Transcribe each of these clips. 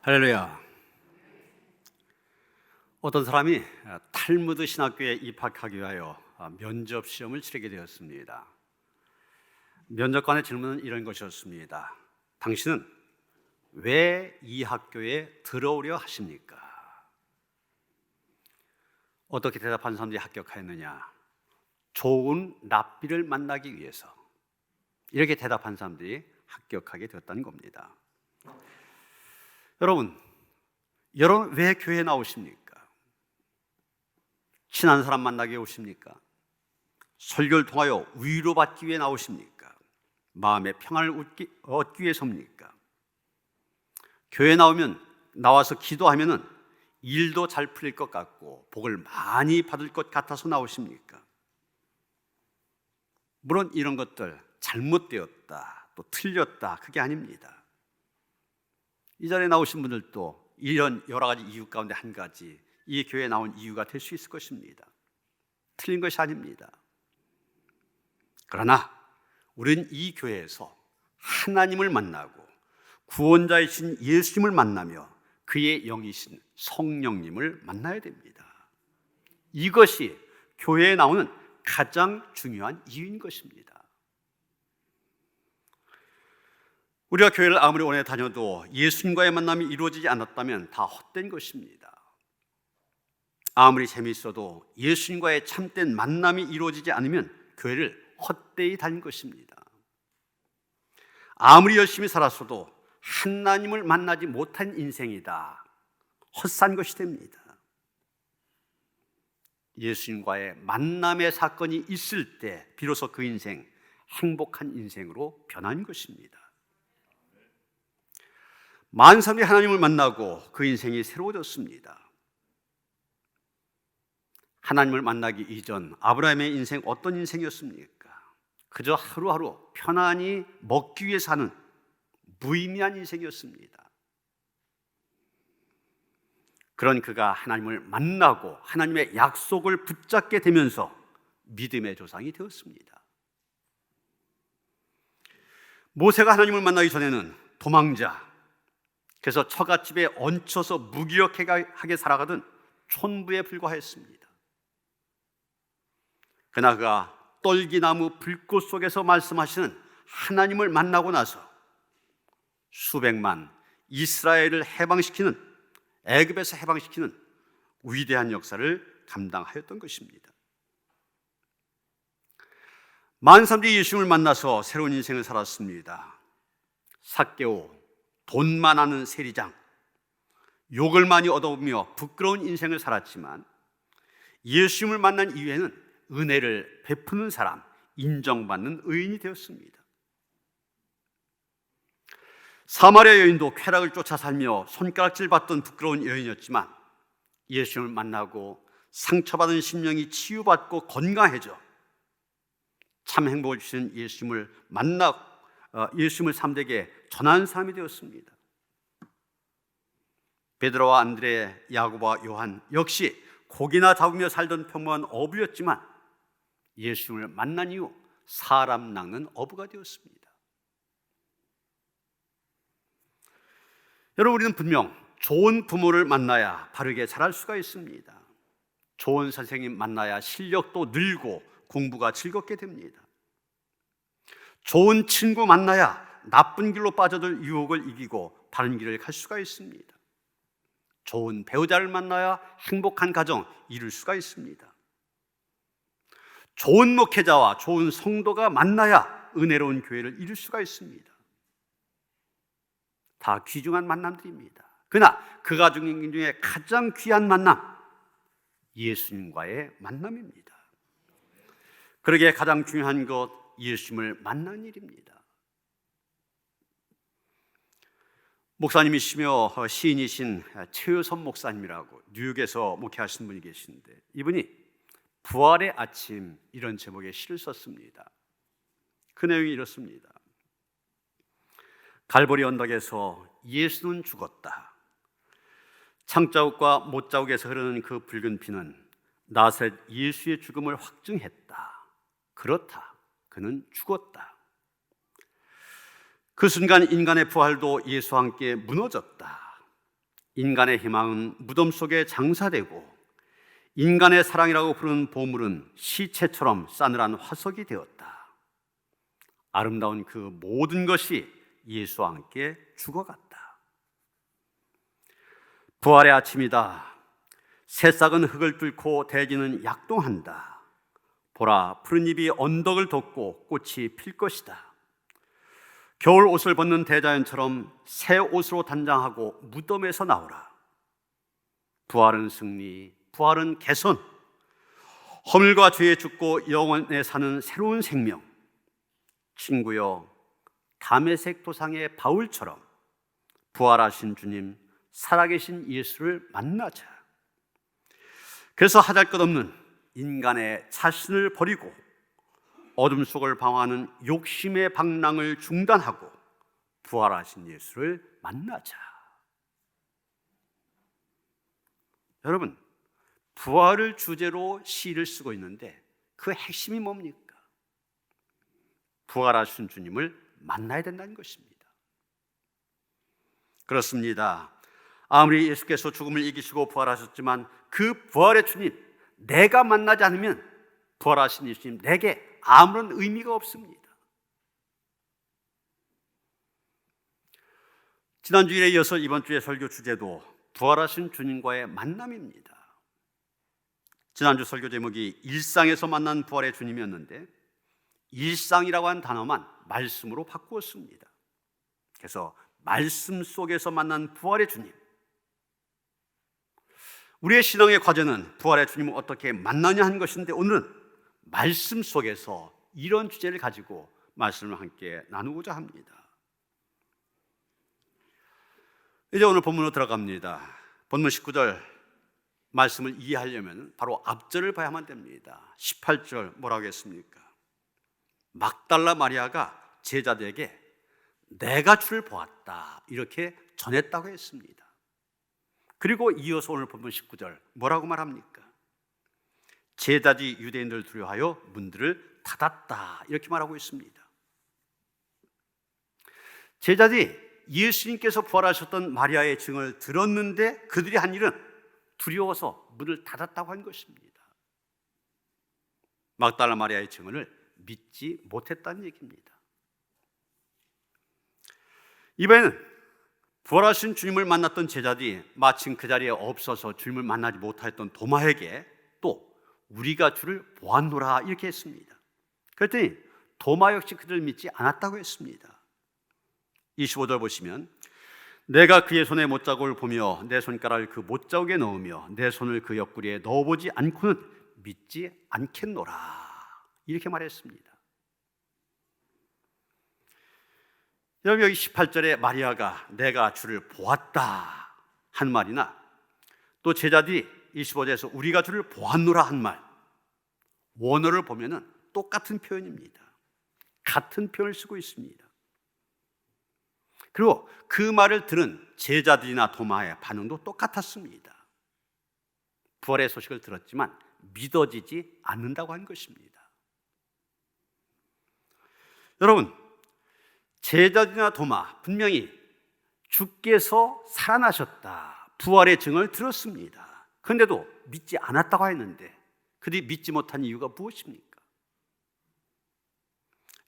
할렐루야. 어떤 사람이 탈무드 신학교에 입학하기 위하여 면접 시험을 치르게 되었습니다. 면접관의 질문은 이런 것이었습니다. 당신은 왜 이 학교에 들어오려 하십니까? 어떻게 대답한 사람들이 합격하였느냐? 좋은 랍비를 만나기 위해서. 이렇게 대답한 사람들이 합격하게 되었다는 겁니다. 여러분 왜 교회에 나오십니까? 친한 사람 만나기 위해 오십니까? 설교를 통하여 위로받기 위해 나오십니까? 마음의 평안을 얻기 위해서입니까? 교회에 나와서 기도하면은 일도 잘 풀릴 것 같고 복을 많이 받을 것 같아서 나오십니까? 물론 이런 것들 잘못되었다, 또 틀렸다, 그게 아닙니다. 이 자리에 나오신 분들도 이런 여러 가지 이유 가운데 한 가지, 이 교회에 나온 이유가 될 수 있을 것입니다. 틀린 것이 아닙니다. 그러나 우리는 이 교회에서 하나님을 만나고 구원자이신 예수님을 만나며 그의 영이신 성령님을 만나야 됩니다. 이것이 교회에 나오는 가장 중요한 이유인 것입니다. 우리가 교회를 아무리 오래 다녀도 예수님과의 만남이 이루어지지 않았다면 다 헛된 것입니다. 아무리 재미있어도 예수님과의 참된 만남이 이루어지지 않으면 교회를 헛되이 다닌 것입니다. 아무리 열심히 살았어도 하나님을 만나지 못한 인생이다, 헛산 것이 됩니다. 예수님과의 만남의 사건이 있을 때 비로소 그 인생 행복한 인생으로 변한 것입니다. 많은 사람들이 하나님을 만나고 그 인생이 새로워졌습니다. 하나님을 만나기 이전 아브라함의 인생 어떤 인생이었습니까? 그저 하루하루 편안히 먹기 위해 사는 무의미한 인생이었습니다. 그런 그가 하나님을 만나고 하나님의 약속을 붙잡게 되면서 믿음의 조상이 되었습니다. 모세가 하나님을 만나기 전에는 도망자, 그래서 처갓집에 얹혀서 무기력하게 살아가던 촌부에 불과했습니다. 그러나 그가 떨기나무 불꽃 속에서 말씀하시는 하나님을 만나고 나서 수백만 이스라엘을 해방시키는, 애굽에서 해방시키는 위대한 역사를 감당하였던 것입니다. 많은 사람들이 예수님을 만나서 새로운 인생을 살았습니다. 삭개오, 돈만 아는 세리장, 욕을 많이 얻어보며 부끄러운 인생을 살았지만 예수님을 만난 이후에는 은혜를 베푸는 사람, 인정받는 의인이 되었습니다. 사마리아 여인도 쾌락을 쫓아 살며 손가락질 받던 부끄러운 여인이었지만 예수님을 만나고 상처받은 심령이 치유받고 건강해져 참 행복을 주시는 예수님을 예수님을 사람들에게 전하는 사람이 되었습니다. 베드로와 안드레, 야고보와 요한 역시 고기나 잡으며 살던 평범한 어부였지만 예수님을 만난 이후 사람 낚는 어부가 되었습니다. 여러분, 우리는 분명 좋은 부모를 만나야 바르게 자랄 수가 있습니다. 좋은 선생님 만나야 실력도 늘고 공부가 즐겁게 됩니다. 좋은 친구 만나야 나쁜 길로 빠져들 유혹을 이기고 바른 길을 갈 수가 있습니다. 좋은 배우자를 만나야 행복한 가정 이룰 수가 있습니다. 좋은 목회자와 좋은 성도가 만나야 은혜로운 교회를 이룰 수가 있습니다. 다 귀중한 만남들입니다. 그러나 그 가족 중에 가장 귀한 만남, 예수님과의 만남입니다. 그러기에 가장 중요한 것, 예수님을 만난 일입니다. 목사님이시며 시인이신 최효선 목사님이라고 뉴욕에서 목회하시는 분이 계신데, 이분이 부활의 아침, 이런 제목의 시를 썼습니다. 그 내용이 이렇습니다. 갈보리 언덕에서 예수는 죽었다. 창자국과 못자국에서 흐르는 그 붉은 피는 나사렛 예수의 죽음을 확증했다. 그렇다. 그는 죽었다. 그 순간 인간의 부활도 예수와 함께 무너졌다. 인간의 희망은 무덤 속에 장사되고 인간의 사랑이라고 부르는 보물은 시체처럼 싸늘한 화석이 되었다. 아름다운 그 모든 것이 예수와 함께 죽어갔다. 부활의 아침이다. 새싹은 흙을 뚫고 대지는 약동한다. 보라, 푸른 잎이 언덕을 덮고 꽃이 필 것이다. 겨울 옷을 벗는 대자연처럼 새 옷으로 단장하고 무덤에서 나오라. 부활은 승리, 부활은 개선, 허물과 죄에 죽고 영원에 사는 새로운 생명. 친구여, 다메섹 도상의 바울처럼 부활하신 주님, 살아계신 예수를 만나자. 그래서 하잘것없는 인간의 자신을 버리고 어둠 속을 방황하는 욕심의 방랑을 중단하고 부활하신 예수를 만나자. 여러분, 부활을 주제로 시를 쓰고 있는데 그 핵심이 뭡니까? 부활하신 주님을 만나야 된다는 것입니다. 그렇습니다. 아무리 예수께서 죽음을 이기시고 부활하셨지만 그 부활의 주님, 내가 만나지 않으면 부활하신 예수님 내게 아무런 의미가 없습니다. 지난 주일에 이어서 이번 주의 설교 주제도 부활하신 주님과의 만남입니다. 지난주 설교 제목이 일상에서 만난 부활의 주님이었는데 일상이라고 한 단어만 말씀으로 바꾸었습니다. 그래서 말씀 속에서 만난 부활의 주님. 우리의 신앙의 과제는 부활의 주님을 어떻게 만나냐 하는 것인데 오늘은 말씀 속에서 이런 주제를 가지고 말씀을 함께 나누고자 합니다. 이제 오늘 본문으로 들어갑니다. 본문 19절 말씀을 이해하려면 바로 앞절을 봐야만 됩니다. 18절 뭐라고 했습니까? 막달라 마리아가 제자들에게 내가 주를 보았다 이렇게 전했다고 했습니다. 그리고 이어서 오늘 본문 19절 뭐라고 말합니까? 제자들이 유대인들을 두려워하여 문들을 닫았다 이렇게 말하고 있습니다. 제자들이 예수님께서 부활하셨던 마리아의 증언을 들었는데 그들이 한 일은 두려워서 문을 닫았다고 한 것입니다. 막달라 마리아의 증언을 믿지 못했다는 얘기입니다. 이번에는 부활하신 주님을 만났던 제자들이 마침 그 자리에 없어서 주님을 만나지 못하였던 도마에게 또 우리가 주를 보았노라 이렇게 했습니다. 그랬더니 도마 역시 그들을 믿지 않았다고 했습니다. 25절 보시면 내가 그의 손에 못자국을 보며 내 손가락을 그 못자국에 넣으며 내 손을 그 옆구리에 넣어보지 않고는 믿지 않겠노라 이렇게 말했습니다. 여러분 여기 18절에 마리아가 내가 주를 보았다 한 말이나 또 제자들이 25절에서 우리가 주를 보았노라 한 말 원어를 보면은 똑같은 표현입니다. 같은 표현을 쓰고 있습니다. 그리고 그 말을 들은 제자들이나 도마의 반응도 똑같았습니다. 부활의 소식을 들었지만 믿어지지 않는다고 한 것입니다. 여러분 제자들이나 도마 분명히 주께서 살아나셨다 부활의 증언을 들었습니다. 그런데도 믿지 않았다고 했는데 그들이 믿지 못한 이유가 무엇입니까?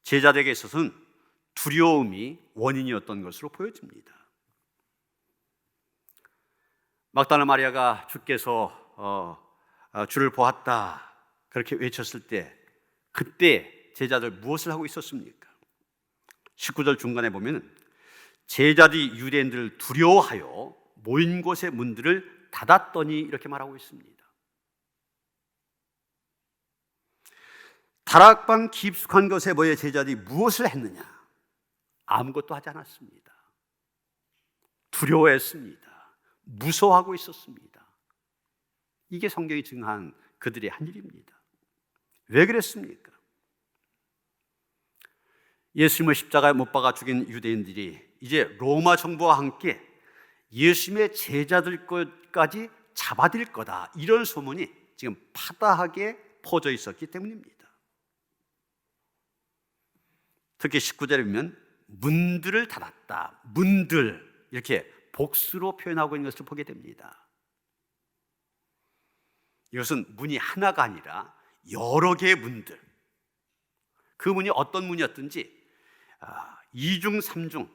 제자들에게 있어서는 두려움이 원인이었던 것으로 보여집니다. 막달라 마리아가 주께서 주를 보았다 그렇게 외쳤을 때 그때 제자들 무엇을 하고 있었습니까? 19절 중간에 보면 제자들이 유대인들을 두려워하여 모인 곳의 문들을 닫았더니 이렇게 말하고 있습니다. 다락방 깊숙한 곳에 모여 제자들이 무엇을 했느냐? 아무것도 하지 않았습니다. 두려워했습니다. 무서워하고 있었습니다. 이게 성경이 증언한 그들의 한 일입니다. 왜 그랬습니까? 예수님을 십자가에 못 박아 죽인 유대인들이 이제 로마 정부와 함께 예수님의 제자들까지 잡아들 거다 이런 소문이 지금 파다하게 퍼져 있었기 때문입니다. 특히 19절에 보면 문들을 닫았다 문들 이렇게 복수로 표현하고 있는 것을 보게 됩니다. 이것은 문이 하나가 아니라 여러 개의 문들, 그 문이 어떤 문이었든지 이중 삼중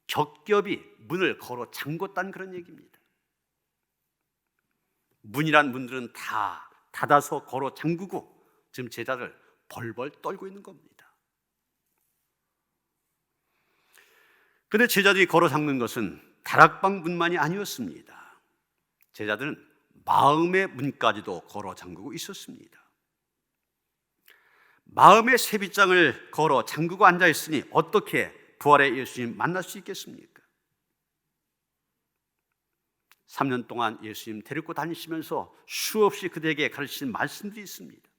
겹겹이 문을 걸어 잠궜다는 그런 얘기입니다. 문이란 문들은 다 닫아서 걸어 잠그고 지금 제자들 벌벌 떨고 있는 겁니다. 그런데 제자들이 걸어 잠근 것은 다락방 문만이 아니었습니다. 제자들은 마음의 문까지도 걸어 잠그고 있었습니다. 마음의 세빗장을 걸어 잠그고 앉아 있으니 어떻게 부활의 예수님 만날 수 있겠습니까? 3년 동안 예수님 데리고 다니시면서 수없이 그들에게 가르치신 말씀들이 있습니다.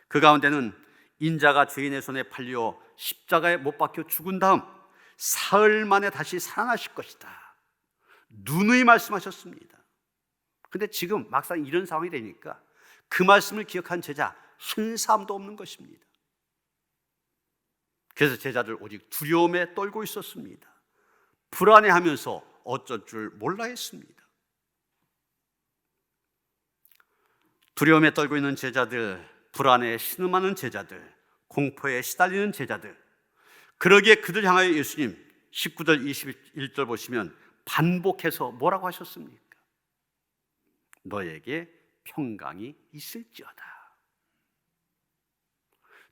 그 가운데는 인자가 죄인의 손에 팔려 십자가에 못 박혀 죽은 다음 사흘 만에 다시 살아나실 것이다, 누누이 말씀하셨습니다. 그런데 지금 막상 이런 상황이 되니까 그 말씀을 기억한 제자 한 사람도 없는 것입니다. 그래서 제자들 오직 두려움에 떨고 있었습니다. 불안해하면서 어쩔 줄 몰라 했습니다. 두려움에 떨고 있는 제자들, 불안에 신음하는 제자들, 공포에 시달리는 제자들, 그러기에 그들 향하여 예수님 19절 21절 보시면 반복해서 뭐라고 하셨습니까? 너에게 평강이 있을지어다.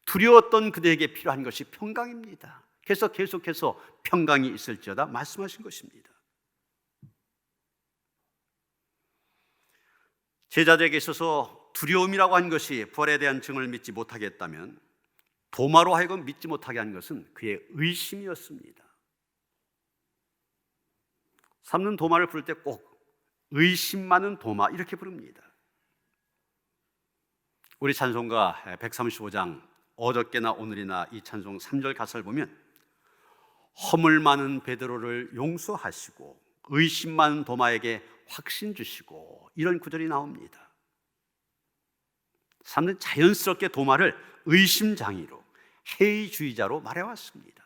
두려웠던 그들에게 필요한 것이 평강입니다. 그래서 계속해서 평강이 있을지어다 말씀하신 것입니다. 제자들에게 있어서 두려움이라고 한 것이 부활에 대한 증언을 믿지 못하게 했다면, 도마로 하여금 믿지 못하게 한 것은 그의 의심이었습니다. 삼는 도마를 부를 때 꼭 의심 많은 도마 이렇게 부릅니다. 우리 찬송가 135장 어저께나 오늘이나 이 찬송 3절 가사를 보면 허물 많은 베드로를 용서하시고 의심 많은 도마에게 확신 주시고 이런 구절이 나옵니다. 사람들은 자연스럽게 도마를 의심장이로, 회의주의자로 말해왔습니다.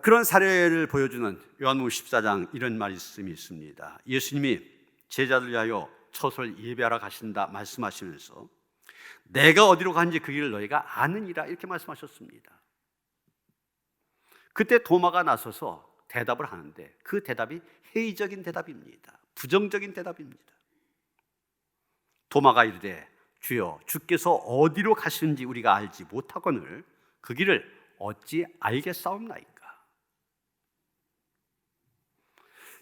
그런 사례를 보여주는 요한복음 14장 이런 말씀이 있습니다. 예수님이 제자들 위하여 처소를 예배하러 가신다 말씀하시면서 내가 어디로 가는지 그 길을 너희가 아느니라 이렇게 말씀하셨습니다. 그때 도마가 나서서 대답을 하는데 그 대답이 회의적인 대답입니다. 부정적인 대답입니다. 도마가 이르되 주여 주께서 어디로 가시는지 우리가 알지 못하거늘 그 길을 어찌 알겠사옵나이까.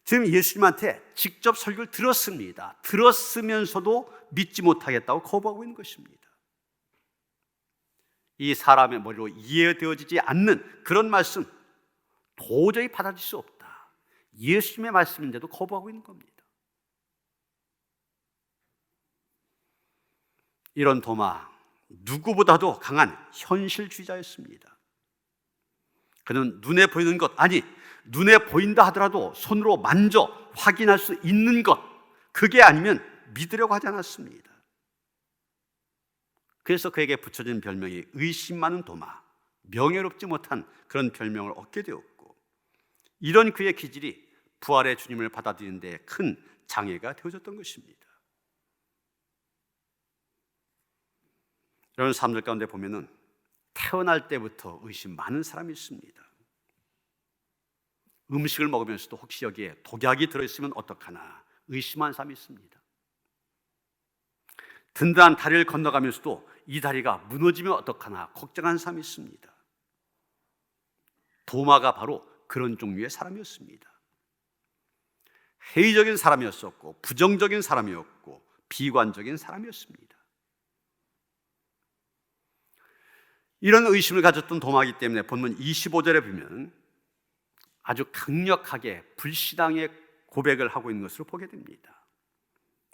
지금 예수님한테 직접 설교를 들었습니다. 들었으면서도 믿지 못하겠다고 거부하고 있는 것입니다. 이 사람의 머리로 이해되어지지 않는 그런 말씀 도저히 받아들일 수 없다. 예수님의 말씀인데도 거부하고 있는 겁니다. 이런 도마, 누구보다도 강한 현실주의자였습니다. 그는 눈에 보이는 것, 아니 눈에 보인다 하더라도 손으로 만져 확인할 수 있는 것, 그게 아니면 믿으려고 하지 않았습니다. 그래서 그에게 붙여진 별명이 의심 많은 도마, 명예롭지 못한 그런 별명을 얻게 되었고, 이런 그의 기질이 부활의 주님을 받아들이는 데 큰 장애가 되어졌던 것입니다. 이런 사람들 가운데 보면은 태어날 때부터 의심 많은 사람이 있습니다. 음식을 먹으면서도 혹시 여기에 독약이 들어있으면 어떡하나 의심한 사람이 있습니다. 든든한 다리를 건너가면서도 이 다리가 무너지면 어떡하나 걱정하는 사람이 있습니다. 도마가 바로 그런 종류의 사람이었습니다. 회의적인 사람이었었고 부정적인 사람이었고 비관적인 사람이었습니다. 이런 의심을 가졌던 도마이기 때문에 본문 25절에 보면 아주 강력하게 불신앙의 고백을 하고 있는 것으로 보게 됩니다.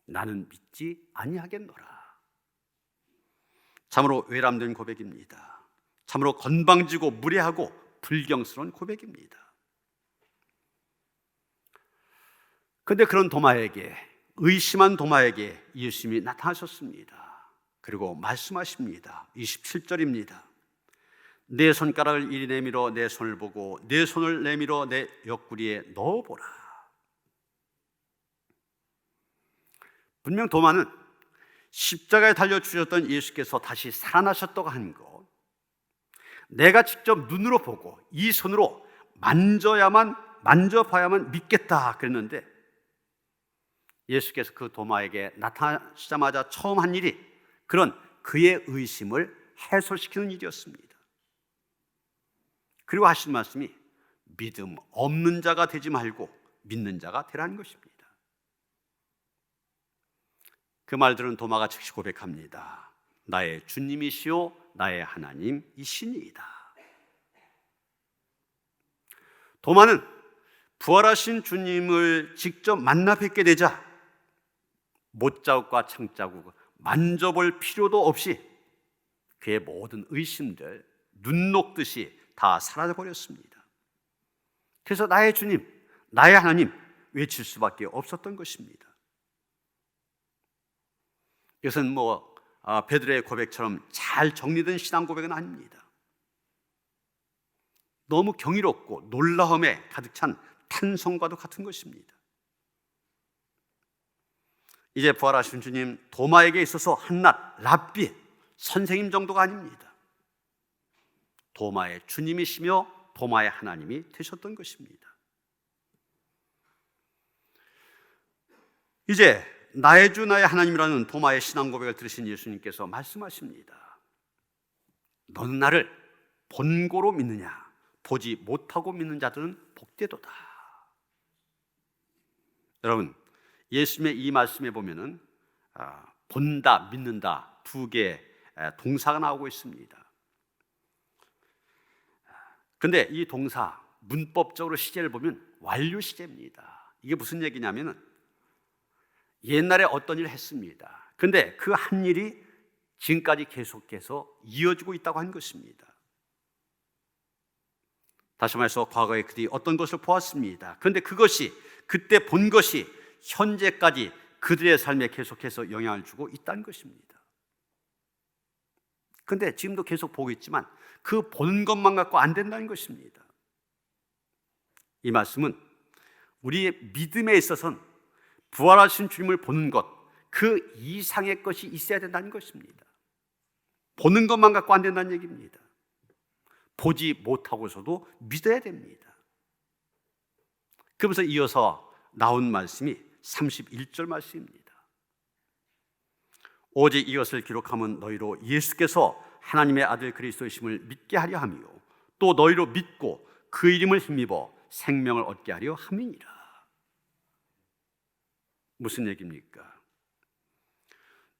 나는 믿지 아니하겠노라. 참으로 외람된 고백입니다. 참으로 건방지고 무례하고 불경스러운 고백입니다. 그런데 그런 도마에게, 의심한 도마에게 예수님이 나타나셨습니다. 그리고 말씀하십니다. 27절입니다. 내 손가락을 이리 내밀어 내 손을 보고 내 손을 내밀어 내 옆구리에 넣어보라. 분명 도마는 십자가에 달려 죽으셨던 예수께서 다시 살아나셨다고 하는 것, 내가 직접 눈으로 보고 이 손으로 만져봐야만 믿겠다 그랬는데, 예수께서 그 도마에게 나타나시자마자 처음 한 일이 그런 그의 의심을 해소시키는 일이었습니다. 그리고 하신 말씀이 믿음 없는 자가 되지 말고 믿는 자가 되라는 것입니다. 그 말 들은 도마가 즉시 고백합니다. 나의 주님이시오 나의 하나님이시니이다. 도마는 부활하신 주님을 직접 만나 뵙게 되자 못자국과 창자국 만져볼 필요도 없이 그의 모든 의심들 눈 녹듯이 다 사라져버렸습니다. 그래서 나의 주님, 나의 하나님 외칠 수밖에 없었던 것입니다. 이것은 베드로의 고백처럼 잘 정리된 신앙 고백은 아닙니다. 너무 경이롭고 놀라움에 가득 찬 탄성과도 같은 것입니다. 이제 부활하신 주님 도마에게 있어서 한낱 랍비 선생님 정도가 아닙니다. 도마의 주님이시며 도마의 하나님이 되셨던 것입니다. 이제 나의 주 나의 하나님이라는 도마의 신앙 고백을 들으신 예수님께서 말씀하십니다. 너는 나를 본고로 믿느냐? 보지 못하고 믿는 자들은 복되도다. 여러분, 예수님의 이 말씀에 보면은 본다, 믿는다 두 개의 동사가 나오고 있습니다. 근데 이 동사 문법적으로 시제를 보면 완료 시제입니다. 이게 무슨 얘기냐면은 옛날에 어떤 일을 했습니다. 근데 그 한 일이 지금까지 계속해서 이어지고 있다고 하는 것입니다. 다시 말해서 과거에 그들이 어떤 것을 보았습니다. 그런데 그것이 그때 본 것이 현재까지 그들의 삶에 계속해서 영향을 주고 있다는 것입니다. 그런데 지금도 계속 보고 있지만 그 보는 것만 갖고 안 된다는 것입니다. 이 말씀은 우리의 믿음에 있어서는 부활하신 주님을 보는 것, 그 이상의 것이 있어야 된다는 것입니다. 보는 것만 갖고 안 된다는 얘기입니다. 보지 못하고서도 믿어야 됩니다. 그러면서 이어서 나온 말씀이 31절 말씀입니다. 오직 이것을 기록하면 너희로 예수께서 하나님의 아들 그리스도이심을 믿게 하려 하며 또 너희로 믿고 그 이름을 힘입어 생명을 얻게 하려 함이니라. 무슨 얘기입니까?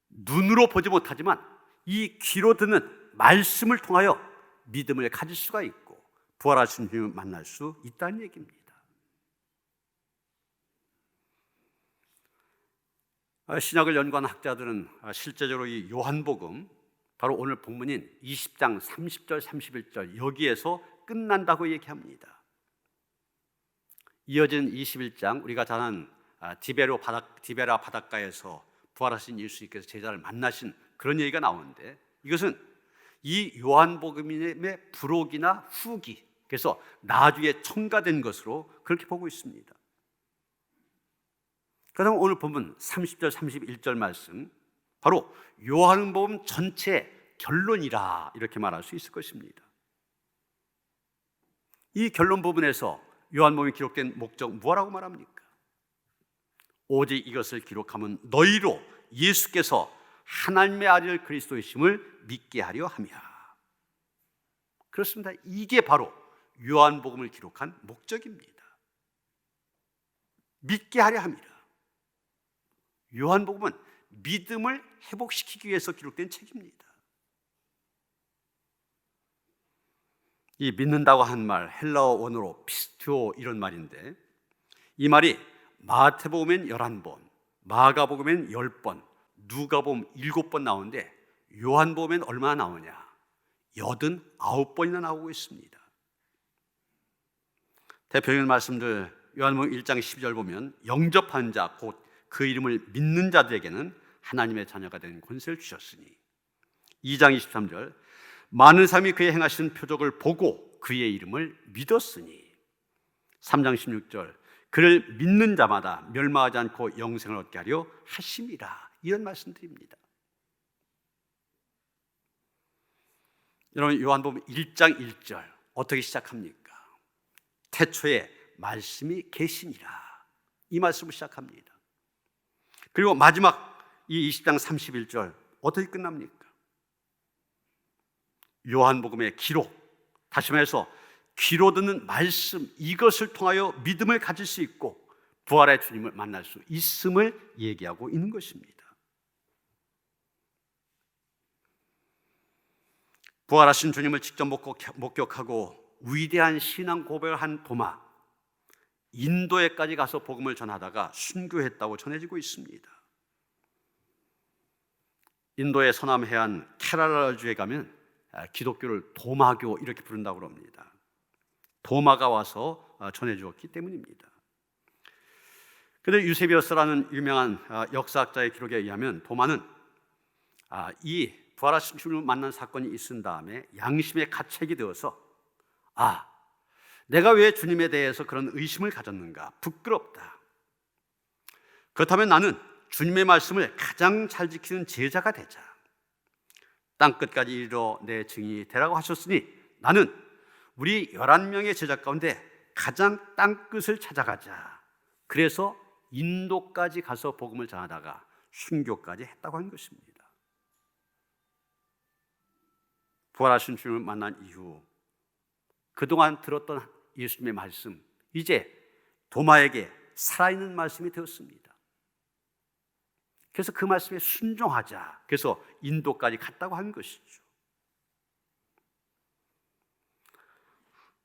눈으로 보지 못하지만 이 귀로 듣는 말씀을 통하여 믿음을 가질 수가 있고 부활하신 주님을 만날 수 있다는 얘기입니다. 신약을 연구한 학자들은 실제적으로 이 요한복음, 바로 오늘 본문인 20장 30절 31절 여기에서 끝난다고 얘기합니다. 이어진 21장, 우리가 잘 아는 디베라 바닷가에서 부활하신 예수님께서 제자를 만나신 그런 얘기가 나오는데, 이것은 이 요한복음의 부록이나 후기, 그래서 나중에 첨가된 것으로 그렇게 보고 있습니다. 그다음 오늘 본문 30절 31절 말씀, 바로 요한복음 전체 결론이라 이렇게 말할 수 있을 것입니다. 이 결론 부분에서 요한복음이 기록된 목적 뭐라고 말합니까? 오직 이것을 기록하면 너희로 예수께서 하나님의 아들 그리스도이심을 믿게 하려 함이야. 그렇습니다. 이게 바로 요한복음을 기록한 목적입니다. 믿게 하려 함이라. 요한복음은 믿음을 회복시키기 위해서 기록된 책입니다. 이 믿는다고 한 말, 헬라어 원어로 피스투오 이런 말인데, 이 말이 마태복음엔 11번, 마가복음엔 10번, 누가복음 7번 나오는데 요한복음엔 얼마나 나오냐? 89번이나 나오고 있습니다. 대표적인 말씀들, 요한복음 1장 12절 보면 영접한 자, 곧 그 이름을 믿는 자들에게는 하나님의 자녀가 되는 권세를 주셨으니, 2장 23절 많은 사람이 그의 행하신 표적을 보고 그의 이름을 믿었으니 3장 16절 그를 믿는 자마다 멸망하지 않고 영생을 얻게 하려 하심이라, 이런 말씀드립니다. 여러분, 요한복음 1장 1절 어떻게 시작합니까? 태초에 말씀이 계시니라, 이 말씀을 시작합니다. 그리고 마지막 이 20장 31절 어떻게 끝납니까? 요한복음의 기록, 다시 말해서 귀로 듣는 말씀, 이것을 통하여 믿음을 가질 수 있고 부활의 주님을 만날 수 있음을 얘기하고 있는 것입니다. 부활하신 주님을 직접 목격하고 위대한 신앙 고백을 한 도마, 인도에까지 가서 복음을 전하다가 순교했다고 전해지고 있습니다. 인도의 서남 해안 케랄라주에 가면 기독교를 도마교 이렇게 부른다고 합니다. 도마가 와서 전해주었기 때문입니다. 그런데 유세비어스라는 유명한 역사학자의 기록에 의하면 도마는 이 부활하신 주님을 만난 사건이 있은 다음에 양심의 가책이 되어서 내가 왜 주님에 대해서 그런 의심을 가졌는가, 부끄럽다. 그렇다면 나는 주님의 말씀을 가장 잘 지키는 제자가 되자. 땅끝까지 이르러 내 증인이 되라고 하셨으니 나는 우리 11명의 제자 가운데 가장 땅끝을 찾아가자. 그래서 인도까지 가서 복음을 전하다가 순교까지 했다고 하는 것입니다. 부활하신 주님을 만난 이후 그동안 들었던 예수님의 말씀, 이제 도마에게 살아있는 말씀이 되었습니다. 그래서 그 말씀에 순종하자. 그래서 인도까지 갔다고 하는 것이죠.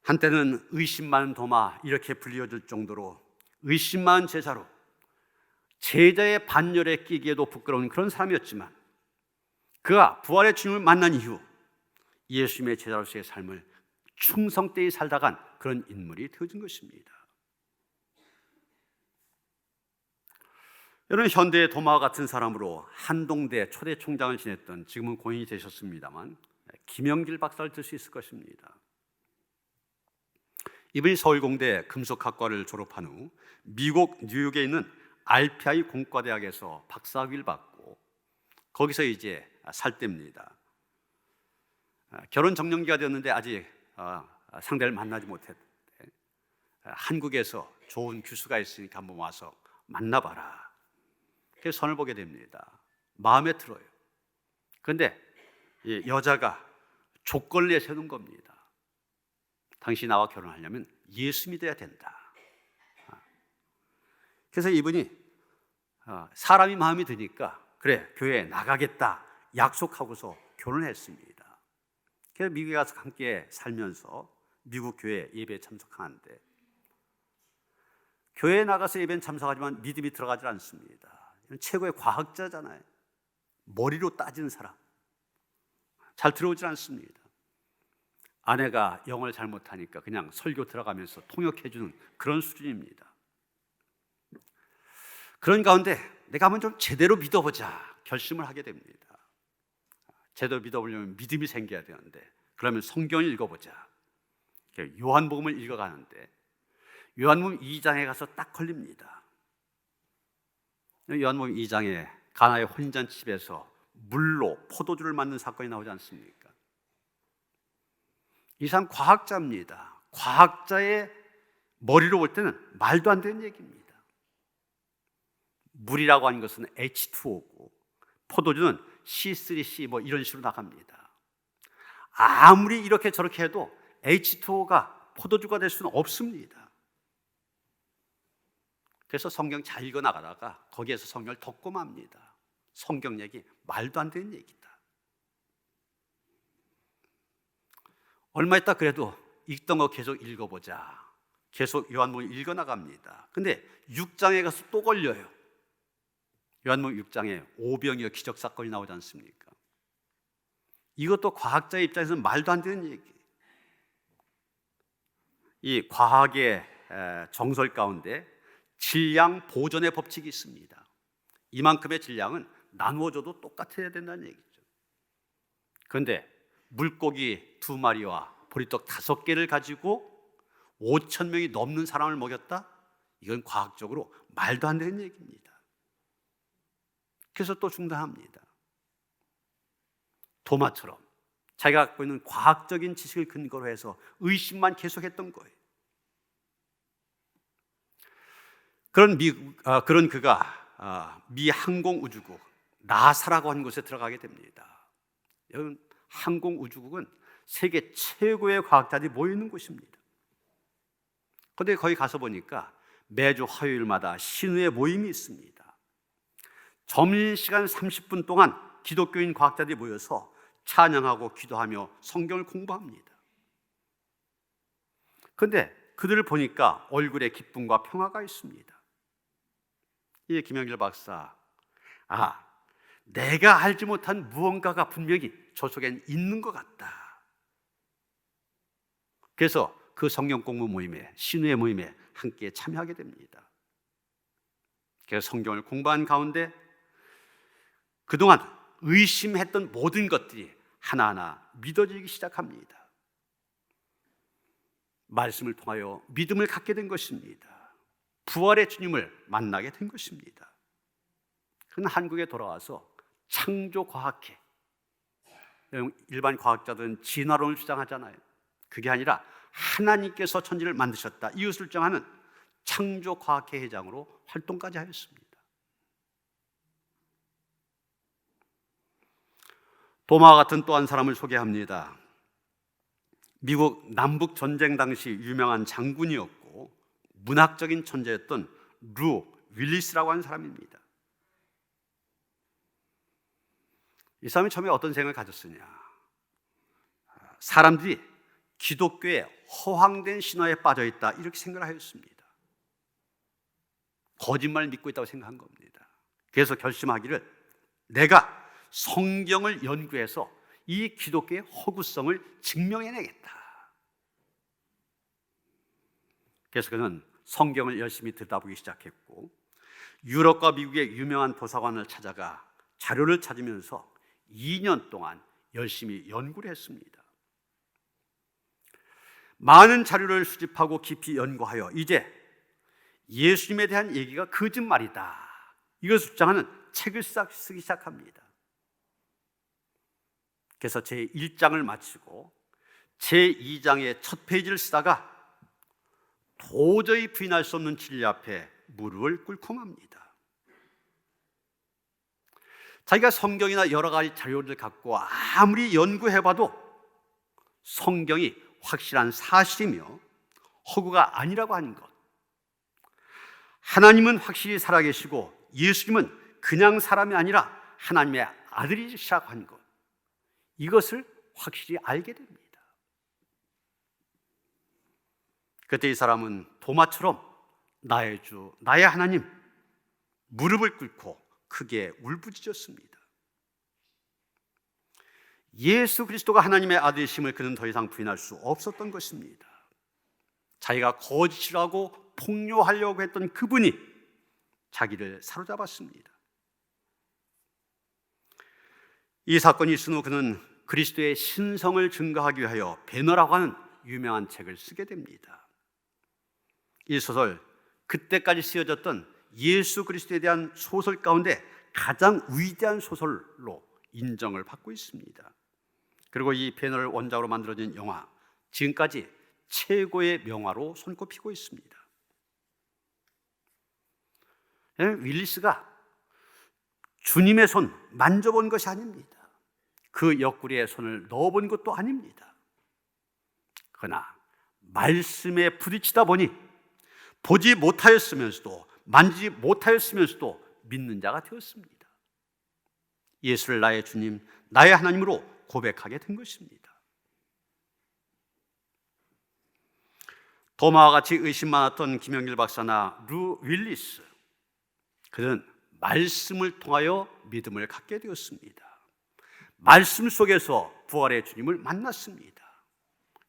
한때는 의심 많은 도마 이렇게 불리워질 정도로 의심 많은 제자로 제자의 반열에 끼기에도 부끄러운 그런 사람이었지만 그가 부활의 주님을 만난 이후 예수님의 제자로서의 삶을 충성되이 살다간 그런 인물이 되어진 것입니다. 여러분, 현대의 도마와 같은 사람으로 한동대 초대 총장을 지냈던, 지금은 고인이 되셨습니다만, 김영길 박사를 들 수 있을 것입니다. 이분이 서울공대 금속학과를 졸업한 후 미국 뉴욕에 있는 RPI 공과대학에서 박사학위를 받고 거기서 이제 살 때입니다. 결혼 정년기가 되었는데 아직 상대를 만나지 못했는데 한국에서 좋은 교수가 있으니까 한번 와서 만나봐라. 그래서 선을 보게 됩니다. 마음에 들어요. 그런데 여자가 조건을 내세우는 겁니다. 당신이 나와 결혼하려면 예수 믿어야 된다. 그래서 이분이 사람이 마음이 드니까 그래, 교회에 나가겠다 약속하고서 결혼했습니다. 그래서 미국에 가서 함께 살면서 미국 교회 예배에 참석하는데, 교회에 나가서 예배는 참석하지만 믿음이 들어가지 않습니다. 최고의 과학자잖아요. 머리로 따지는 사람. 잘 들어오지 않습니다. 아내가 영어를 잘 못하니까 그냥 설교 들어가면서 통역해주는 그런 수준입니다. 그런 가운데 내가 한번 좀 제대로 믿어보자 결심을 하게 됩니다. 제대로 믿어보려면 믿음이 생겨야 되는데, 그러면 성경을 읽어보자. 요한복음을 읽어가는데 요한복음 2장에 가서 딱 걸립니다. 요한복음 2장에 가나의 혼잔집에서 물로 포도주를 만든 사건이 나오지 않습니까? 이 사람 과학자입니다. 과학자의 머리로 볼 때는 말도 안 되는 얘기입니다. 물이라고 하는 것은 H2O고 포도주는 C3C 뭐 이런 식으로 나갑니다. 아무리 이렇게 저렇게 해도 H2O가 포도주가 될 수는 없습니다. 그래서 성경 잘 읽어 나가다가 거기에서 성경을 덮고 맙니다. 성경 얘기 말도 안 되는 얘기다. 얼마 있다 그래도 읽던 거 계속 읽어보자. 계속 요한복음 읽어 나갑니다. 근데 6장에 가서 또 걸려요. 요한복음 6장에 오병이어 기적 사건이 나오지 않습니까? 이것도 과학자의 입장에서는 말도 안 되는 얘기. 이 과학의 정설 가운데 질량 보존의 법칙이 있습니다. 이만큼의 질량은 나누어줘도 똑같아야 된다는 얘기죠. 그런데 물고기 2마리와 보리떡 5개를 가지고 5,000명이 넘는 사람을 먹였다? 이건 과학적으로 말도 안 되는 얘기입니다. 그래서 또 중단합니다. 도마처럼 자기가 갖고 있는 과학적인 지식을 근거로 해서 의심만 계속했던 거예요. 그런 그가 미 항공우주국 나사라고 하는 곳에 들어가게 됩니다. 여러분, 항공우주국은 세계 최고의 과학자들이 모이는 곳입니다. 그런데 거기 가서 보니까 매주 화요일마다 신우의 모임이 있습니다. 점심시간 30분 동안 기독교인 과학자들이 모여서 찬양하고 기도하며 성경을 공부합니다. 그런데 그들을 보니까 얼굴에 기쁨과 평화가 있습니다. 이 김영길 박사, 내가 알지 못한 무언가가 분명히 저 속엔 있는 것 같다. 그래서 그 성경 공부 모임에, 신우의 모임에 함께 참여하게 됩니다. 그래서 성경을 공부한 가운데 그동안 의심했던 모든 것들이 하나하나 믿어지기 시작합니다. 말씀을 통하여 믿음을 갖게 된 것입니다. 부활의 주님을 만나게 된 것입니다. 그는 한국에 돌아와서 창조과학회, 일반 과학자들은 진화론을 주장하잖아요. 그게 아니라 하나님께서 천지를 만드셨다, 이것을 주장하는 창조과학회 회장으로 활동까지 하였습니다. 도마와 같은 또 한 사람을 소개합니다. 미국 남북전쟁 당시 유명한 장군이었고 문학적인 천재였던 루 윌리스라고 하는 사람입니다. 이 사람이 처음에 어떤 생각을 가졌으냐, 사람들이 기독교의 허황된 신화에 빠져있다, 이렇게 생각을 하였습니다. 거짓말을 믿고 있다고 생각한 겁니다. 그래서 결심하기를, 내가 성경을 연구해서 이 기독교의 허구성을 증명해내겠다. 그래서 그는 성경을 열심히 들여다보기 시작했고 유럽과 미국의 유명한 도서관을 찾아가 자료를 찾으면서 2년 동안 열심히 연구를 했습니다. 많은 자료를 수집하고 깊이 연구하여 이제 예수님에 대한 얘기가 거짓말이다, 이것을 주장하는 책을 쓰기 시작합니다. 그래서 제1장을 마치고 제2장의 첫 페이지를 쓰다가 도저히 부인할 수 없는 진리 앞에 무릎을 꿇고 맙니다. 자기가 성경이나 여러 가지 자료를 갖고 아무리 연구해봐도 성경이 확실한 사실이며 허구가 아니라고 하는 것, 하나님은 확실히 살아계시고 예수님은 그냥 사람이 아니라 하나님의 아들이시라고 하는 것, 이것을 확실히 알게 됩니다. 그때 이 사람은 도마처럼 나의 주, 나의 하나님, 무릎을 꿇고 크게 울부짖었습니다. 예수 그리스도가 하나님의 아들이심을 그는 더 이상 부인할 수 없었던 것입니다. 자기가 거짓이라고 폭로하려고 했던 그분이 자기를 사로잡았습니다. 이 사건이 있은 후 그는 그리스도의 신성을 증거하기 위하여 배너라고 하는 유명한 책을 쓰게 됩니다. 이 소설, 그때까지 쓰여졌던 예수 그리스도에 대한 소설 가운데 가장 위대한 소설로 인정을 받고 있습니다. 그리고 이 배너를 원작으로 만들어진 영화, 지금까지 최고의 명화로 손꼽히고 있습니다. 윌리스가 주님의 손 만져본 것이 아닙니다. 그 옆구리에 손을 넣어본 것도 아닙니다. 그러나 말씀에 부딪히다 보니 보지 못하였으면서도 만지지 못하였으면서도 믿는 자가 되었습니다. 예수를 나의 주님, 나의 하나님으로 고백하게 된 것입니다. 도마와 같이 의심 많았던 김영길 박사나 루 윌리스, 그는 말씀을 통하여 믿음을 갖게 되었습니다. 말씀 속에서 부활의 주님을 만났습니다.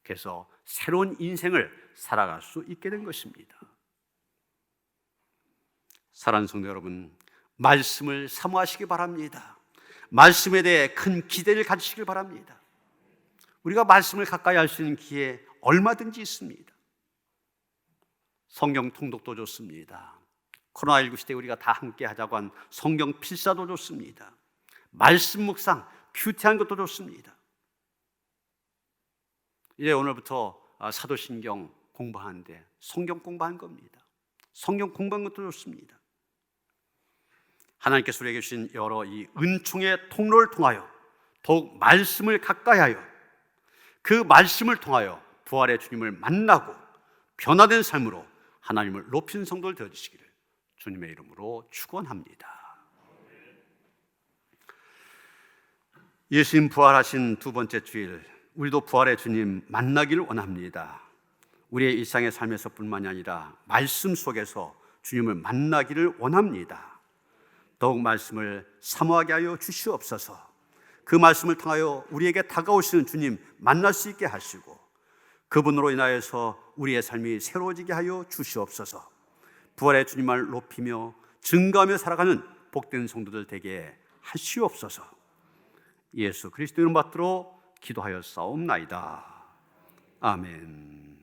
그래서 새로운 인생을 살아갈 수 있게 된 것입니다. 사랑하는 성도 여러분, 말씀을 사모하시기 바랍니다. 말씀에 대해 큰 기대를 가지시길 바랍니다. 우리가 말씀을 가까이 할 수 있는 기회 얼마든지 있습니다. 성경 통독도 좋습니다. 코로나19 시대에 우리가 다 함께 하자고 한 성경 필사도 좋습니다. 말씀 묵상, 큐티한 것도 좋습니다. 이제 오늘부터 사도신경 공부하는데 성경 공부한 겁니다. 성경 공부한 것도 좋습니다. 하나님께서 우리에게 주신 여러 이 은총의 통로를 통하여 더욱 말씀을 가까이 하여 그 말씀을 통하여 부활의 주님을 만나고 변화된 삶으로 하나님을 높이는 성도를 되어주시기를 주님의 이름으로 축원합니다. 예수님 부활하신 두 번째 주일, 우리도 부활의 주님 만나기를 원합니다. 우리의 일상의 삶에서뿐만이 아니라 말씀 속에서 주님을 만나기를 원합니다. 더욱 말씀을 사모하게 하여 주시옵소서. 그 말씀을 통하여 우리에게 다가오시는 주님 만날 수 있게 하시고 그분으로 인하여서 우리의 삶이 새로워지게 하여 주시옵소서. 부활의 주님을 높이며 증거하며 살아가는 복된 성도들 되게 하시옵소서. 예수 그리스도 이름 받들어 기도하여 싸움나이다. 아멘.